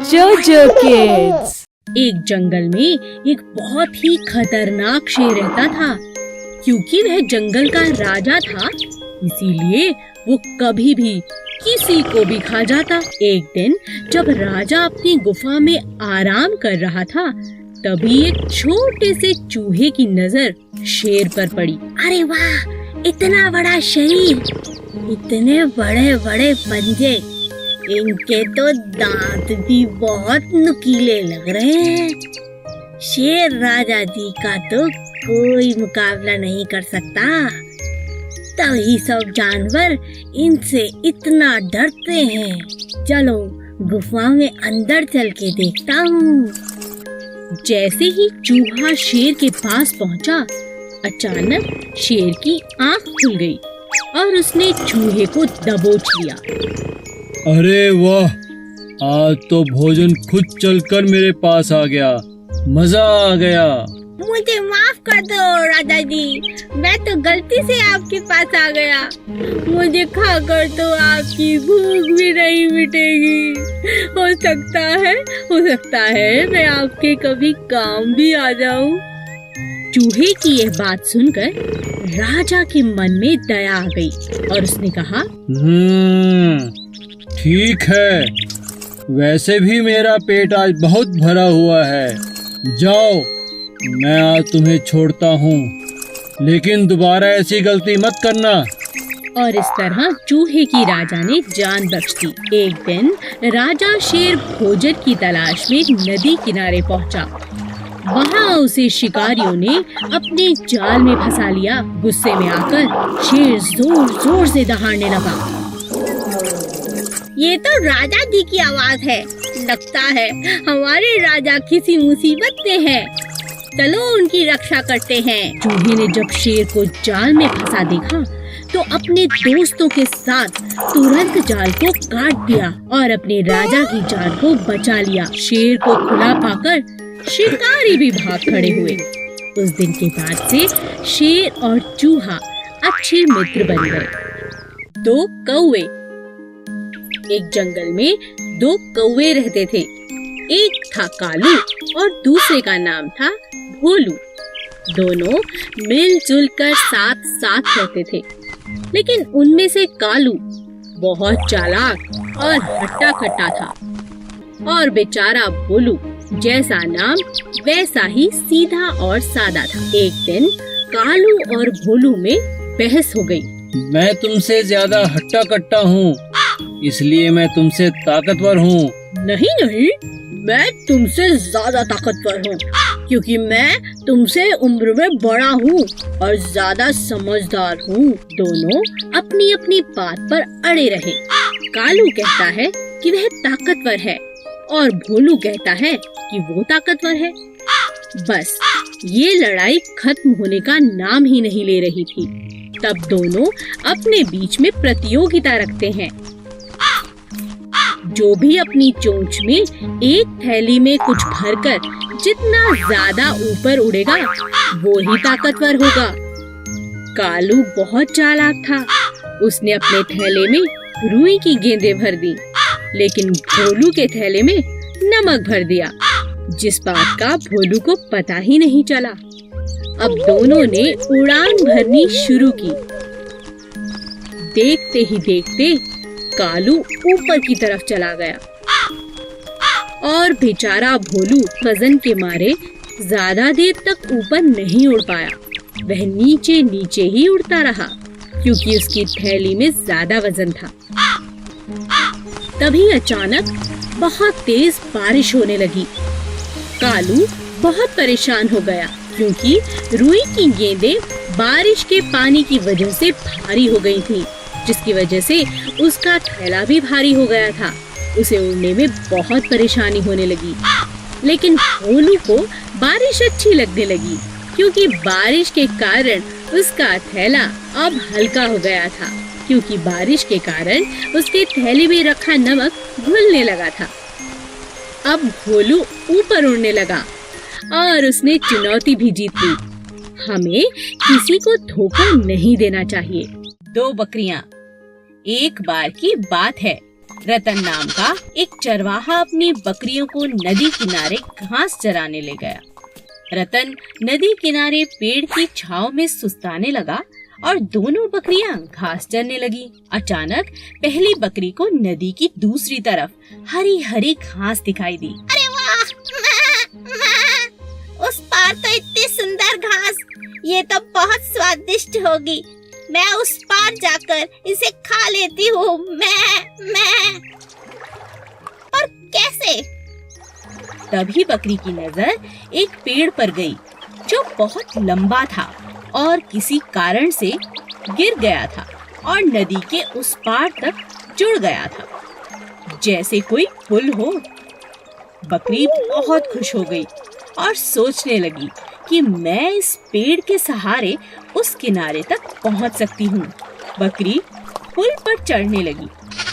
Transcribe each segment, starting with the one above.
जोजो किड्स। एक जंगल में एक बहुत ही खतरनाक शेर रहता था। क्योंकि वह जंगल का राजा था, इसीलिए वो कभी भी किसी को भी खा जाता। एक दिन जब राजा अपनी गुफा में आराम कर रहा था, तभी एक छोटे से चूहे की नजर शेर पर पड़ी। अरे वाह, इतना बड़ा शरीर, इतने बड़े बड़े पंजे, इनके तो दांत भी बहुत नुकीले लग रहे हैं। शेर राजा जी का तो कोई मुकाबला नहीं कर सकता। तभी सब जानवर इनसे इतना डरते हैं। चलो गुफा में अंदर चल के देखता हूँ। जैसे ही चूहा शेर के पास पहुँचा, अचानक शेर की आँख खुल गई और उसने चूहे को दबोच लिया। अरे वाह, आज तो भोजन खुद चलकर मेरे पास आ गया, मजा आ गया। मुझे माफ कर दो राजा जी, मैं तो गलती से आपके पास आ गया। मुझे खाकर तो आपकी भूख भी नहीं मिटेगी। हो सकता है मैं आपके कभी काम भी आ जाऊं। चूहे की यह बात सुनकर राजा के मन में दया आ गई और उसने कहा, ठीक है, वैसे भी मेरा पेट आज बहुत भरा हुआ है। जाओ, मैं आज तुम्हें छोड़ता हूँ, लेकिन दोबारा ऐसी गलती मत करना। और इस तरह चूहे की राजा ने जान बख्श दी। एक दिन राजा शेर भोजन की तलाश में नदी किनारे पहुँचा। वहाँ उसे शिकारियों ने अपने जाल में फंसा लिया। गुस्से में आकर शेर जोर जोर से दहाड़ने लगा। ये तो राजा जी की आवाज है। लगता है हमारे राजा किसी मुसीबत में है। चलो उनकी रक्षा करते हैं। चूहे ने जब शेर को जाल में फंसा देखा, तो अपने दोस्तों के साथ तुरंत जाल को काट दिया और अपने राजा की जान को बचा लिया। शेर को खुला पाकर शिकारी भी भाग खड़े हुए। उस दिन के बाद से शेर और चूहा अच्छे मित्र बन गए। दो कौवे। एक जंगल में दो कौवे रहते थे। एक था कालू और दूसरे का नाम था भोलू। दोनों मिलजुल कर साथ साथ रहते थे, लेकिन उनमें से कालू बहुत चालाक और हट्टा कट्टा था और बेचारा भोलू जैसा नाम वैसा ही सीधा और सादा था। एक दिन कालू और भोलू में बहस हो गई। मैं तुमसे ज्यादा हट्टा कट्टा हूँ, इसलिए मैं तुमसे ताकतवर हूँ। नहीं, मैं तुमसे ज्यादा ताकतवर हूँ, क्योंकि मैं तुमसे उम्र में बड़ा हूँ और ज्यादा समझदार हूँ। दोनों अपनी अपनी बात पर अड़े रहे। कालू कहता है कि वह ताकतवर है और भोलू कहता है कि वो ताकतवर है। बस ये लड़ाई खत्म होने का नाम ही नहीं ले रही थी। तब दोनों अपने बीच में प्रतियोगिता रखते हैं। जो भी अपनी चोंच में एक थैली में कुछ भरकर जितना ज्यादा ऊपर उड़ेगा, वो ही ताकतवर होगा। कालू बहुत चालाक था। उसने अपने थैले में रुई की गेंदें भर दी, लेकिन भोलू के थैले में नमक भर दिया, जिस बात का भोलू को पता ही नहीं चला। अब दोनों ने उड़ान भरनी शुरू की। देखते ही देखते कालू ऊपर की तरफ चला गया और बेचारा भोलू वजन के मारे ज्यादा देर तक ऊपर नहीं उड़ पाया। वह नीचे नीचे ही उड़ता रहा, क्योंकि उसकी थैली में ज्यादा वजन था। तभी अचानक बहुत तेज बारिश होने लगी। कालू बहुत परेशान हो गया, क्योंकि रुई की गेंदें बारिश के पानी की वजह से भारी हो गई थी, जिसकी वजह से उसका थैला भी भारी हो गया था। उसे उड़ने में बहुत परेशानी होने लगी। लेकिन भोलू को बारिश अच्छी लगने लगी, क्योंकि बारिश के कारण उसका थैला अब हल्का हो गया था, क्योंकि बारिश के कारण उसके थैले में रखा नमक घुलने लगा था। अब भोलू ऊपर उड़ने लगा और उसने चुनौती भी जीत ली। हमें किसी को धोखा नहीं देना चाहिए। दो बकरियां। एक बार की बात है, रतन नाम का एक चरवाहा अपनी बकरियों को नदी किनारे घास चराने ले गया। रतन नदी किनारे पेड़ की छांव में सुस्ताने लगा और दोनों बकरियां घास चरने लगी। अचानक पहली बकरी को नदी की दूसरी तरफ हरी हरी घास दिखाई दी। अरे वाह, उस पार तो इतनी सुंदर घास, ये तो बहुत स्वादिष्ट होगी। मैं उस पार जाकर इसे खा लेती हूँ। मैं पर कैसे? तभी बकरी की नजर एक पेड़ पर गई जो बहुत लंबा था और किसी कारण से गिर गया था और नदी के उस पार तक जुड़ गया था जैसे कोई पुल हो। बकरी बहुत खुश हो गई और सोचने लगी कि मैं इस पेड़ के सहारे उस किनारे तक पहुंच सकती हूँ। बकरी पुल पर चढ़ने लगी।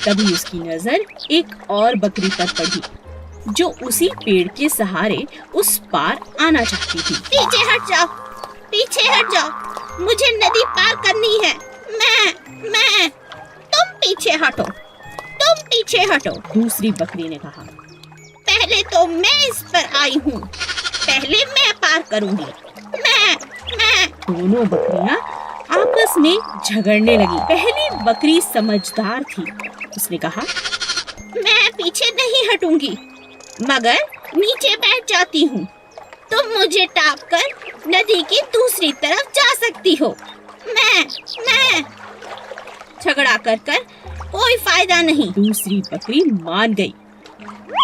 तभी उसकी नजर एक और बकरी पर पड़ी जो उसी पेड़ के सहारे उस पार आना चाहती थी। पीछे हट जाओ, मुझे नदी पार करनी है। मैं तुम पीछे हटो। दूसरी बकरी ने कहा। पहले तो मैं इस पर आई हूँ, पहले मैं पार करूँगी। मैं दोनों बकरियां आपस में झगड़ने लगी। पहली बकरी समझदार थी। उसने कहा, मैं पीछे नहीं हटूंगी, मगर नीचे बैठ जाती हूँ। तुम मुझे टाप कर नदी की दूसरी तरफ जा सकती हो। मैं झगड़ा कर कोई फायदा नहीं। दूसरी बकरी मान गई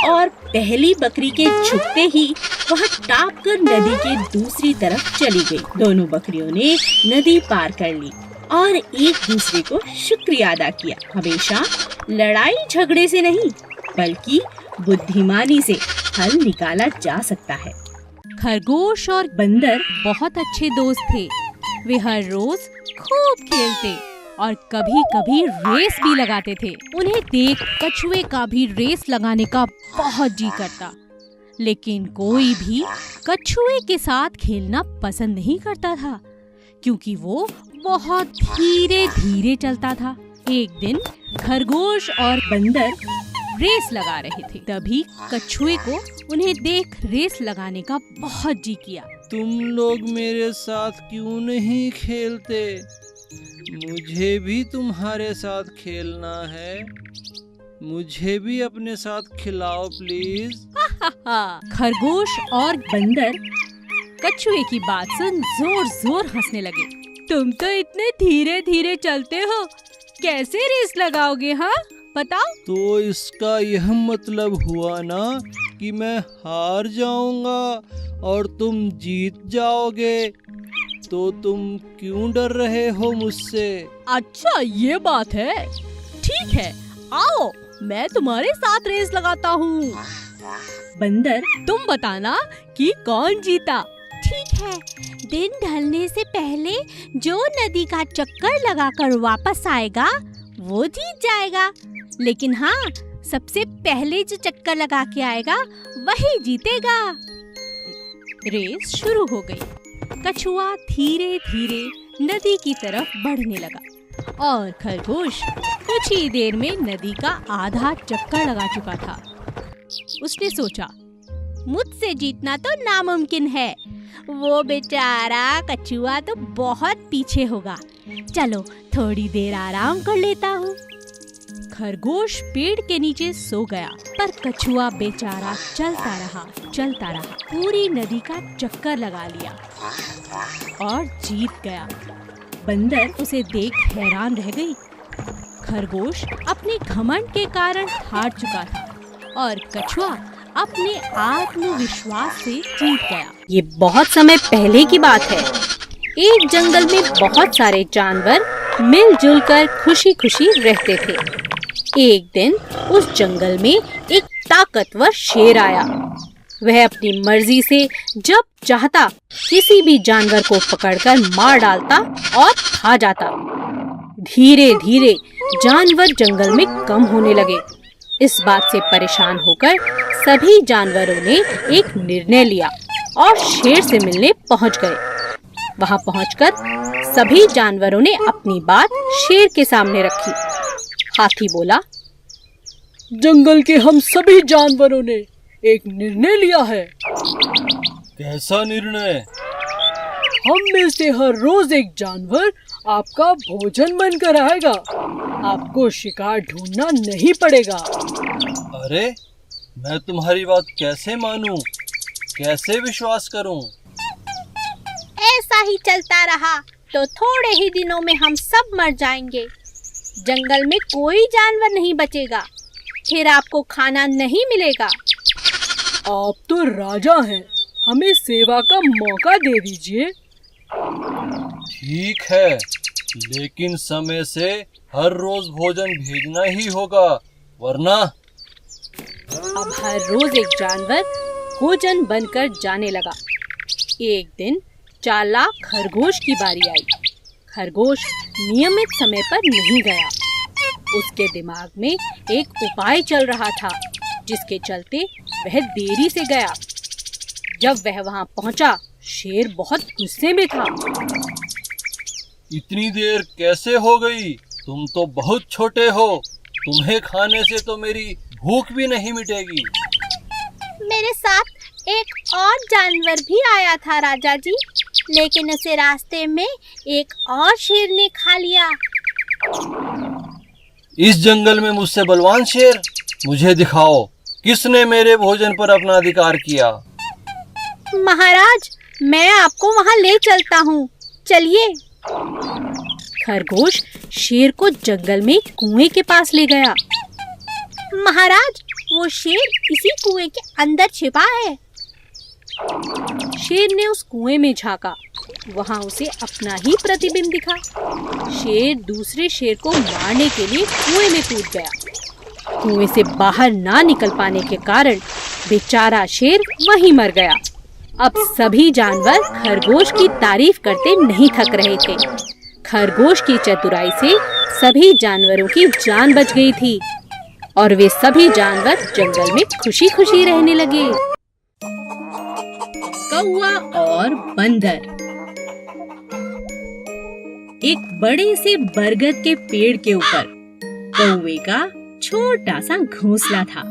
और पहली बकरी के झुकते ही वह टाप कर नदी के दूसरी तरफ चली गई। दोनों बकरियों ने नदी पार कर ली और एक दूसरे को शुक्रिया अदा किया। हमेशा लड़ाई झगड़े से नहीं बल्कि बुद्धिमानी से हल निकाला जा सकता है। खरगोश और बंदर बहुत अच्छे दोस्त थे। वे हर रोज खूब खेलते और कभी कभी रेस भी लगाते थे। उन्हें देख कछुए का भी रेस लगाने का बहुत जी करता, लेकिन कोई भी कछुए के साथ खेलना पसंद नहीं करता था क्योंकि वो बहुत धीरे धीरे चलता था। एक दिन खरगोश और बंदर रेस लगा रहे थे। तभी कछुए को उन्हें देख रेस लगाने का बहुत जी किया। तुम लोग मेरे साथ क्यों नहीं खेलते? मुझे भी तुम्हारे साथ खेलना है। मुझे भी अपने साथ खिलाओ प्लीज। खरगोश और बंदर कछुए की बात सुन जोर जोर हंसने लगे। तुम तो इतने धीरे धीरे चलते हो, कैसे रेस लगाओगे? हाँ बताओ। तो इसका यह मतलब हुआ ना कि मैं हार जाऊंगा और तुम जीत जाओगे। तो तुम क्यों डर रहे हो मुझसे? अच्छा ये बात है, ठीक है, आओ मैं तुम्हारे साथ रेस लगाता हूँ। बंदर, तुम बताना कि कौन जीता। ठीक है, दिन ढलने से पहले जो नदी का चक्कर लगाकर वापस आएगा वो जीत जाएगा। लेकिन हाँ, सबसे पहले जो चक्कर लगा के आएगा वही जीतेगा। रेस शुरू हो गई। कछुआ धीरे धीरे नदी की तरफ बढ़ने लगा और खरगोश कुछ ही देर में नदी का आधा चक्कर लगा चुका था। उसने सोचा, मुझसे जीतना तो नामुमकिन है, वो बेचारा कछुआ तो बहुत पीछे होगा। चलो थोड़ी देर आराम कर लेता हूँ। खरगोश पेड़ के नीचे सो गया, पर कछुआ बेचारा चलता रहा, पूरी नदी का चक्कर लगा लिया और जीत गया। बंदर उसे देख हैरान रह गई। खरगोश अपने घमंड के कारण हार चुका था और कछुआ अपने आत्मविश्वास से जीत गया। ये बहुत समय पहले की बात है। एक जंगल में बहुत सारे जानवर मिलजुल कर खुशी खुशी रहते थे। एक दिन उस जंगल में एक ताकतवर शेर आया। वह अपनी मर्जी से जब चाहता किसी भी जानवर को पकड़कर मार डालता और खा जाता। धीरे धीरे जानवर जंगल में कम होने लगे। इस बात से परेशान होकर सभी जानवरों ने एक निर्णय लिया और शेर से मिलने पहुंच गए। वहां पहुंचकर सभी जानवरों ने अपनी बात शेर के सामने रखी। हाथी बोला, जंगल के हम सभी जानवरों ने एक निर्णय लिया है। कैसा निर्णय? हम में से हर रोज एक जानवर आपका भोजन बनकर आएगा। आपको शिकार ढूंढना नहीं पड़ेगा। अरे, मैं तुम्हारी बात कैसे मानूं? कैसे विश्वास करूं? ऐसा ही चलता रहा तो थोड़े ही दिनों में हम सब मर जाएंगे। जंगल में कोई जानवर नहीं बचेगा, फिर आपको खाना नहीं मिलेगा। आप तो राजा हैं, हमें सेवा का मौका दे दीजिए। ठीक है, लेकिन समय से हर रोज भोजन भेजना ही होगा, वरना। अब हर रोज एक जानवर भोजन बनकर जाने लगा। एक दिन चालाक खरगोश की बारी आई। खरगोश नियमित समय पर नहीं गया। उसके दिमाग में एक उपाय चल रहा था, जिसके चलते वह देरी से गया। जब वह वहां पहुंचा, शेर बहुत गुस्से में था। इतनी देर कैसे हो गई? तुम तो बहुत छोटे हो। तुम्हें खाने से तो मेरी भूख भी नहीं मिटेगी। मेरे साथ एक और जानवर भी आया था राजा जी, लेकिन उसे रास्ते में एक और शेर ने खा लिया। इस जंगल में मुझसे बलवान शेर? मुझे दिखाओ, किसने मेरे भोजन पर अपना अधिकार किया? महाराज, मैं आपको वहां ले चलता हूँ, चलिए। खरगोश शेर को जंगल में कुएं के पास ले गया। महाराज, वो शेर इसी कुएं के अंदर छिपा है। शेर ने उस कुएं में झांका। वहां उसे अपना ही प्रतिबिंब दिखा। शेर दूसरे शेर को मारने के लिए कुएं में कूद गया। कुएं से बाहर ना निकल पाने के कारण बेचारा शेर वहीं मर गया। अब सभी जानवर खरगोश की तारीफ करते नहीं थक रहे थे। खरगोश की चतुराई से सभी जानवरों की जान बच गई थी और वे सभी जानवर जंगल में खुशी खुशी रहने लगे। कौवा और बंदर। एक बड़े से बरगद के पेड़ के ऊपर कौवे का छोटा सा घोंसला था।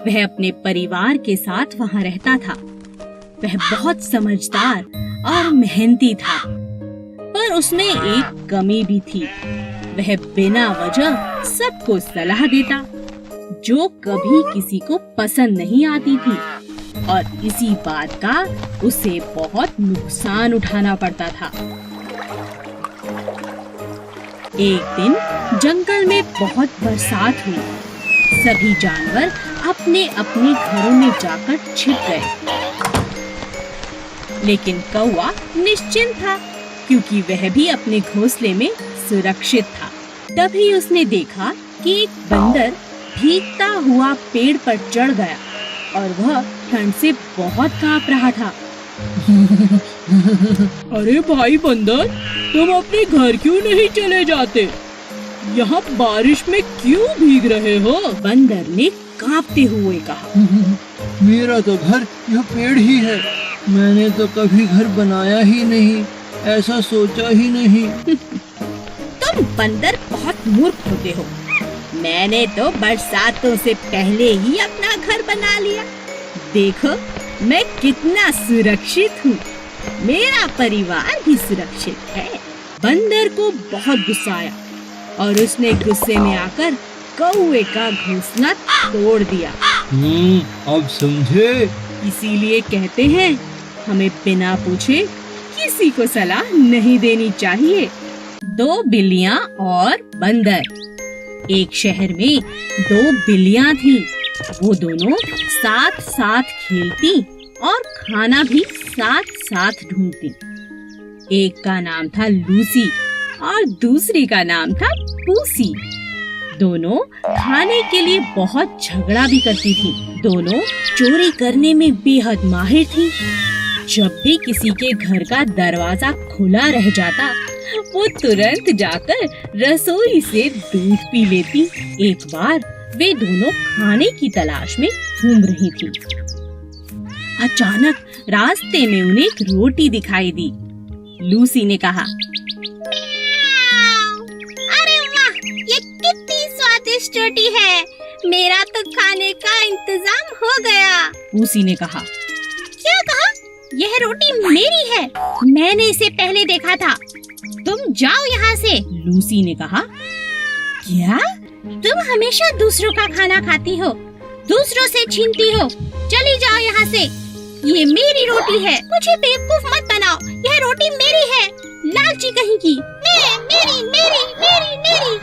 वह अपने परिवार के साथ वहां रहता था। वह बहुत समझदार और मेहनती था, पर उसमें एक कमी भी थी। वह बिना वजह सबको सलाह देता, जो कभी किसी को पसंद नहीं आती थी, और इसी बात का उसे बहुत नुकसान उठाना पड़ता था। एक दिन जंगल में बहुत बरसात हुई। सभी जानवर अपने अपने घरों में जाकर छिप गए, लेकिन कौवा निश्चिंत था, क्योंकि वह भी अपने घोंसले में सुरक्षित था। तभी उसने देखा कि एक बंदर भीगता हुआ पेड़ पर चढ़ गया और वह ठंड से बहुत कांप रहा था। अरे भाई बंदर, तुम अपने घर क्यों नहीं चले जाते? यहाँ बारिश में क्यों भीग रहे हो? बंदर ने कांपते हुए कहा। मेरा तो घर यह पेड़ ही है। मैंने तो कभी घर बनाया ही नहीं, ऐसा सोचा ही नहीं। तुम बंदर बहुत मूर्ख होते हो। मैंने तो बरसातों से पहले ही अपना घर बना लिया। देखो मैं कितना सुरक्षित हूँ। मेरा परिवार भी सुरक्षित है। बंदर को बहुत गुस्सा आया और उसने गुस्से में आकर कौवे का घोंसला तोड़ दिया। अब समझे? इसीलिए कहते हैं, हमें बिना पूछे किसी को सलाह नहीं देनी चाहिए। दो बिल्लियाँ और बंदर। एक शहर में दो बिल्लियाँ थीं। वो दोनों साथ साथ खेलती और खाना भी साथ साथ ढूंढती। एक का नाम था लूसी और दूसरी का नाम था पूसी। दोनों खाने के लिए बहुत झगड़ा भी करती थी। दोनों चोरी करने में बेहद माहिर थी। जब भी किसी के घर का दरवाजा खुला रह जाता, वो तुरंत जाकर रसोई से दूध पी लेती। एक बार वे दोनों खाने की तलाश में घूम रही थी। अचानक रास्ते में उन्हें एक रोटी दिखाई दी। लूसी ने कहा, अरे वाह, ये कितनी स्वादिष्ट रोटी है। मेरा तो खाने का इंतजाम हो गया। पूसी ने कहा। क्या कहा? यह रोटी मेरी है, मैंने इसे पहले देखा था। तुम जाओ यहाँ से। लूसी ने कहा। क्या? तुम हमेशा दूसरों का खाना खाती हो, दूसरों से छीनती हो। चली जाओ यहाँ से। ये मेरी रोटी है, मुझे बेवकूफ मत बनाओ। यह रोटी मेरी है, लालची कहीं की। मेरी मेरी मेरी मेरी।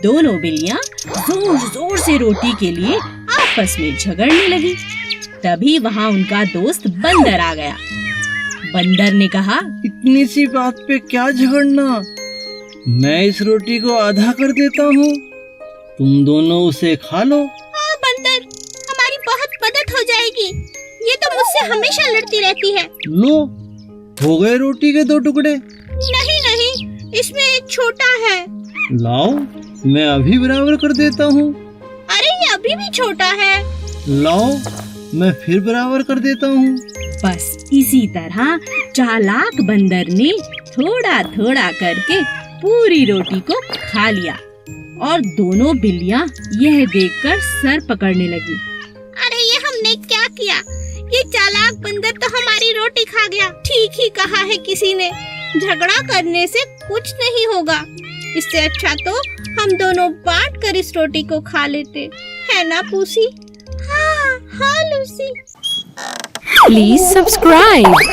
दोनों बिल्लियाँ जोर जोर से रोटी के लिए आपस में झगड़ने लगी। तभी वहाँ उनका दोस्त बंदर आ गया। बंदर ने कहा। इतनी सी बात पे क्या झगड़ना, मैं इस रोटी को आधा कर देता हूँ, तुम दोनों उसे खा लो। हाँ बंदर, हमारी बहुत मदद हो जाएगी। ये तो मुझसे हमेशा लड़ती रहती है। लो, हो गए रोटी के 2 टुकड़े। नहीं नहीं, इसमें एक छोटा है। लाओ, मैं अभी बराबर कर देता हूँ। अरे ये अभी भी छोटा है। लाओ, मैं फिर बराबर कर देता हूँ। बस इसी तरह चालाक बंदर ने थोड़ा थोड़ा करके पूरी रोटी को खा लिया और दोनों बिल्लियाँ यह देखकर सर पकड़ने लगी। अरे ये हमने क्या किया? ये चालाक बंदर तो हमारी रोटी खा गया। ठीक ही कहा है किसी ने, झगड़ा करने से कुछ नहीं होगा। इससे अच्छा तो हम दोनों बांट कर इस रोटी को खा लेते, है ना पूसी? हाँ हाँ लूसी। Please subscribe.